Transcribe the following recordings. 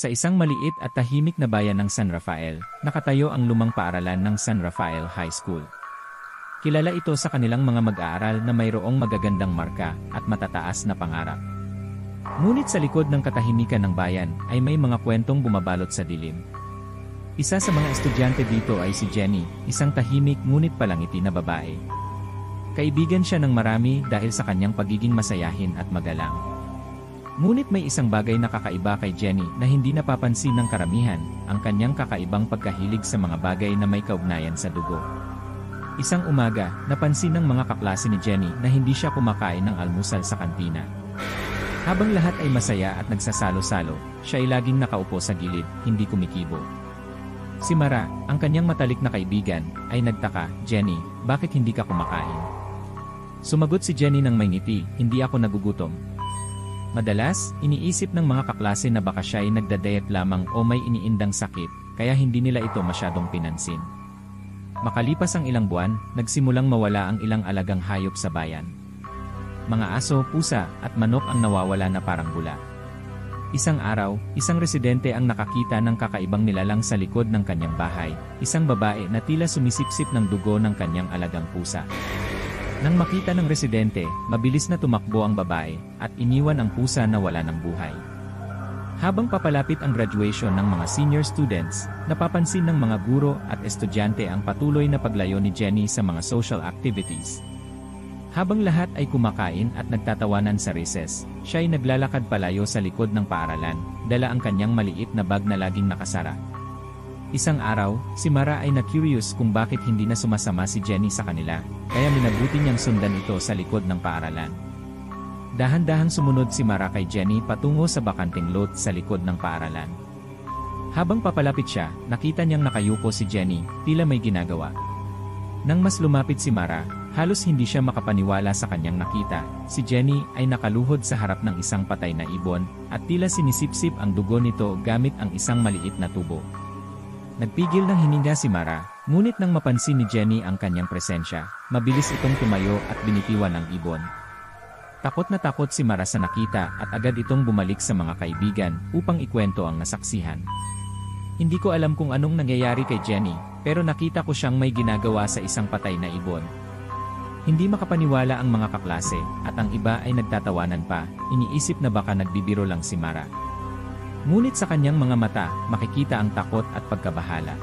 Sa isang maliit at tahimik na bayan ng San Rafael, nakatayo ang lumang paaralan ng San Rafael High School. Kilala ito sa kanilang mga mag-aaral na mayroong magagandang marka at matataas na pangarap. Ngunit sa likod ng katahimikan ng bayan ay may mga kwentong bumabalot sa dilim. Isa sa mga estudyante dito ay si Jenny, isang tahimik ngunit palangiti na babae. Kaibigan siya ng marami dahil sa kanyang pagiging masayahin at magalang. Ngunit may isang bagay na kakaiba kay Jenny na hindi napapansin ng karamihan, ang kanyang kakaibang pagkahilig sa mga bagay na may kaugnayan sa dugo. Isang umaga, napansin ng mga kaklase ni Jenny na hindi siya kumakain ng almusal sa kantina. Habang lahat ay masaya at nagsasalo-salo, siya ay laging nakaupo sa gilid, hindi kumikibo. Si Mara, ang kanyang matalik na kaibigan, ay nagtaka, "Jenny, bakit hindi ka kumakain?" Sumagot si Jenny ng may ngiti, "Hindi ako nagugutom." Madalas, iniisip ng mga kaklase na baka siya ay nagda-diet lamang o may iniindang sakit, kaya hindi nila ito masyadong pinansin. Makalipas ang ilang buwan, nagsimulang mawala ang ilang alagang hayop sa bayan. Mga aso, pusa, at manok ang nawawala na parang bula. Isang araw, isang residente ang nakakita ng kakaibang nilalang sa likod ng kanyang bahay, isang babae na tila sumisipsip ng dugo ng kanyang alagang pusa. Nang makita ng residente, mabilis na tumakbo ang babae, at iniwan ang pusa na wala ng buhay. Habang papalapit ang graduation ng mga senior students, napapansin ng mga guro at estudyante ang patuloy na paglayo ni Jenny sa mga social activities. Habang lahat ay kumakain at nagtatawanan sa recess, siya ay naglalakad palayo sa likod ng paaralan, dala ang kanyang maliit na bag na laging nakasara. Isang araw, si Mara ay na-curious kung bakit hindi na sumasama si Jenny sa kanila, kaya minabuti niyang sundan ito sa likod ng paaralan. Dahan-dahang sumunod si Mara kay Jenny patungo sa bakanting lot sa likod ng paaralan. Habang papalapit siya, nakita niyang nakayuko si Jenny, tila may ginagawa. Nang mas lumapit si Mara, halos hindi siya makapaniwala sa kanyang nakita. Si Jenny ay nakaluhod sa harap ng isang patay na ibon, at tila sinisipsip ang dugo nito gamit ang isang maliit na tubo. Nagpigil ng hininga si Mara, ngunit nang mapansin ni Jenny ang kanyang presensya, mabilis itong tumayo at binitiwan ang ibon. Takot na takot si Mara sa nakita at agad itong bumalik sa mga kaibigan upang ikwento ang nasaksihan. "Hindi ko alam kung anong nangyayari kay Jenny, pero nakita ko siyang may ginagawa sa isang patay na ibon." Hindi makapaniwala ang mga kaklase, at ang iba ay nagtatawanan pa, iniisip na baka nagbibiro lang si Mara. Ngunit sa kanyang mga mata, makikita ang takot at pagkabahala.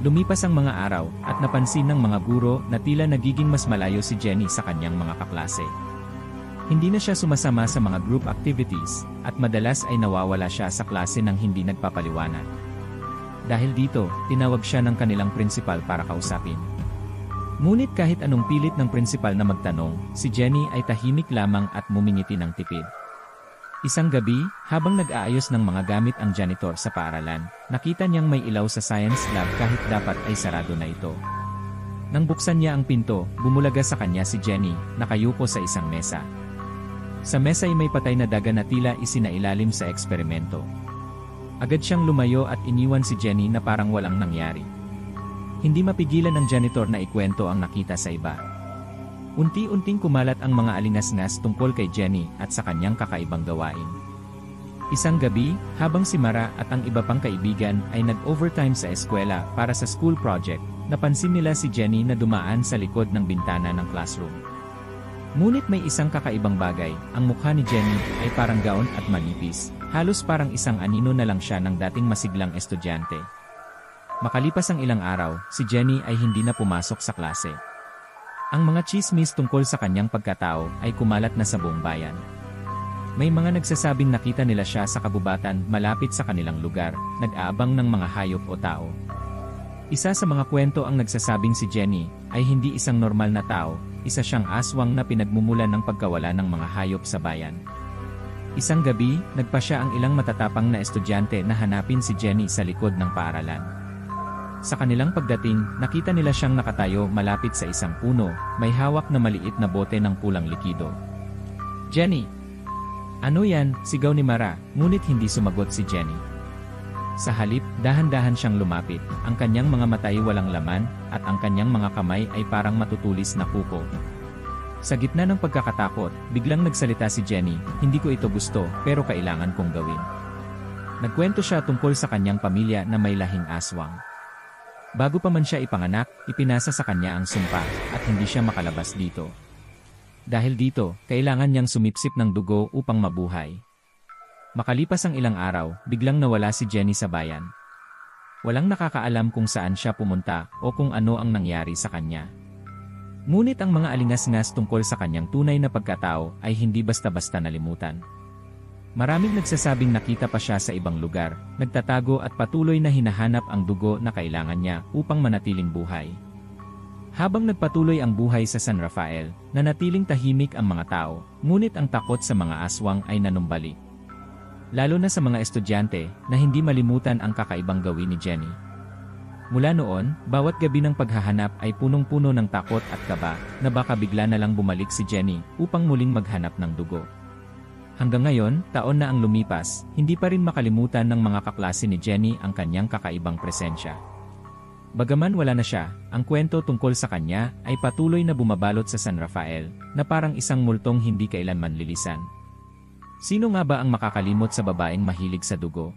Lumipas ang mga araw, at napansin ng mga guro na tila nagiging mas malayo si Jenny sa kanyang mga kaklase. Hindi na siya sumasama sa mga group activities, at madalas ay nawawala siya sa klase nang hindi nagpapaliwanag. Dahil dito, tinawag siya ng kanilang principal para kausapin. Ngunit kahit anong pilit ng principal na magtanong, si Jenny ay tahimik lamang at mumingiti ng tipid. Isang gabi, habang nag-aayos ng mga gamit ang janitor sa paaralan, nakita niyang may ilaw sa science lab kahit dapat ay sarado na ito. Nang buksan niya ang pinto, bumulaga sa kanya si Jenny, nakayuko sa isang mesa. Sa mesa ay may patay na daga na tila isinailalim sa eksperimento. Agad siyang lumayo at iniwan si Jenny na parang walang nangyari. Hindi mapigilan ng janitor na ikwento ang nakita sa iba. Unti-unting kumalat ang mga alingas-ngas tungkol kay Jenny at sa kanyang kakaibang gawain. Isang gabi, habang si Mara at ang iba pang kaibigan ay nag-overtime sa eskwela para sa school project, napansin nila si Jenny na dumaan sa likod ng bintana ng classroom. Ngunit may isang kakaibang bagay, ang mukha ni Jenny ay parang gaon at manipis, halos parang isang anino na lang siya ng dating masiglang estudyante. Makalipas ang ilang araw, si Jenny ay hindi na pumasok sa klase. Ang mga chismis tungkol sa kanyang pagkatao ay kumalat na sa buong bayan. May mga nagsasabing nakita nila siya sa kabubatan malapit sa kanilang lugar, nag-aabang ng mga hayop o tao. Isa sa mga kwento ang nagsasabing si Jenny ay hindi isang normal na tao, isa siyang aswang na pinagmumulan ng pagkawala ng mga hayop sa bayan. Isang gabi, nagpasya ang ilang matatapang na estudyante na hanapin si Jenny sa likod ng paaralan. Sa kanilang pagdating, nakita nila siyang nakatayo malapit sa isang puno, may hawak na maliit na bote ng pulang likido. "Jenny!" "Ano yan?" sigaw ni Mara, ngunit hindi sumagot si Jenny. Sa halip, dahan-dahan siyang lumapit, ang kanyang mga mata ay walang laman, at ang kanyang mga kamay ay parang matutulis na kuko. Sa gitna ng pagkakatakot, biglang nagsalita si Jenny, "Hindi ko ito gusto, pero kailangan kong gawin." Nagkwento siya tungkol sa kanyang pamilya na may lahing aswang. Bago pa man siya ipanganak, ipinasa sa kanya ang sumpa at hindi siya makalabas dito. Dahil dito, kailangan niyang sumipsip ng dugo upang mabuhay. Makalipas ang ilang araw, biglang nawala si Jenny sa bayan. Walang nakakaalam kung saan siya pumunta o kung ano ang nangyari sa kanya. Ngunit ang mga alingas-ngas tungkol sa kanyang tunay na pagkatao ay hindi basta-basta nalimutan. Maraming nagsasabing nakita pa siya sa ibang lugar, nagtatago at patuloy na hinahanap ang dugo na kailangan niya upang manatiling buhay. Habang nagpatuloy ang buhay sa San Rafael, nanatiling tahimik ang mga tao, ngunit ang takot sa mga aswang ay nanumbalik. Lalo na sa mga estudyante na hindi malimutan ang kakaibang gawin ni Jenny. Mula noon, bawat gabi ng paghahanap ay punong-puno ng takot at kaba na baka bigla na lang bumalik si Jenny upang muling maghanap ng dugo. Hanggang ngayon, taon na ang lumipas, hindi pa rin makalimutan ng mga kaklase ni Jenny ang kanyang kakaibang presensya. Bagaman wala na siya, ang kwento tungkol sa kanya ay patuloy na bumabalot sa San Rafael, na parang isang multong hindi kailanman lilisan. Sino nga ba ang makakalimot sa babaeng mahilig sa dugo?